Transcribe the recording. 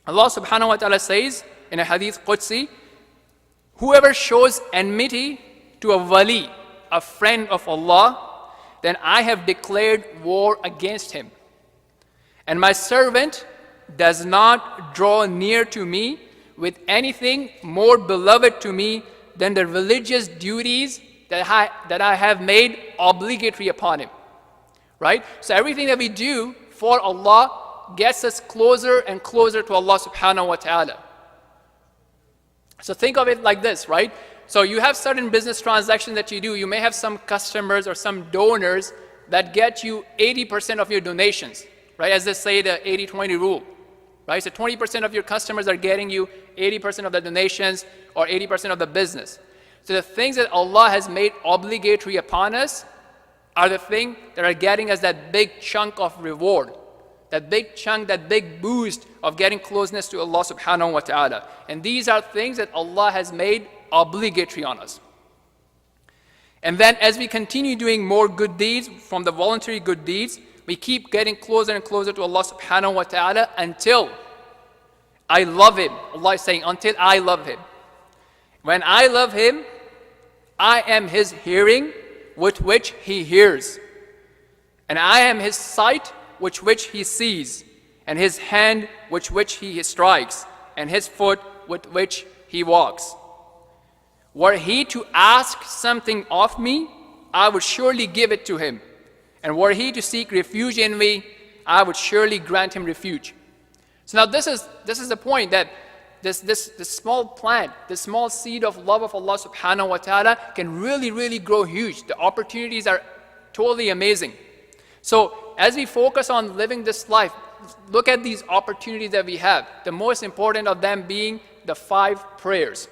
Allah subhanahu wa ta'ala says in a hadith Qudsi, whoever shows enmity to a wali, a friend of Allah, then I have declared war against him. And my servant does not draw near to me with anything more beloved to me than the religious duties that I have made obligatory upon him. Right? So everything that we do for Allah gets us closer and closer to Allah subhanahu wa ta'ala. So think of it like this, right? So you have certain business transactions that you do. You may have some customers or some donors that get you 80% of your donations, right? As they say, the 80-20 rule, right? So 20% of your customers are getting you 80% of the donations or 80% of the business. So the things that Allah has made obligatory upon us are the things that are getting us that big chunk of reward, that big chunk, that big boost of getting closeness to Allah subhanahu wa ta'ala. And these are things that Allah has made obligatory on us. And then as we continue doing more good deeds from the voluntary good deeds, we keep getting closer and closer to Allah subhanahu wa ta'ala until I love Him. Allah is saying, until I love Him. When I love Him, I am His hearing with which He hears. And I am His sight with which He sees. And His hand with which He strikes. And His foot with which He walks. Were He to ask something of me, I would surely give it to Him. And were He to seek refuge in me, I would surely grant Him refuge. So now this is the point, that this small plant, this small seed of love of Allah subhanahu wa ta'ala can really grow huge. The opportunities are totally amazing. So as we focus on living this life, look at these opportunities that we have. The most important of them being the 5 prayers.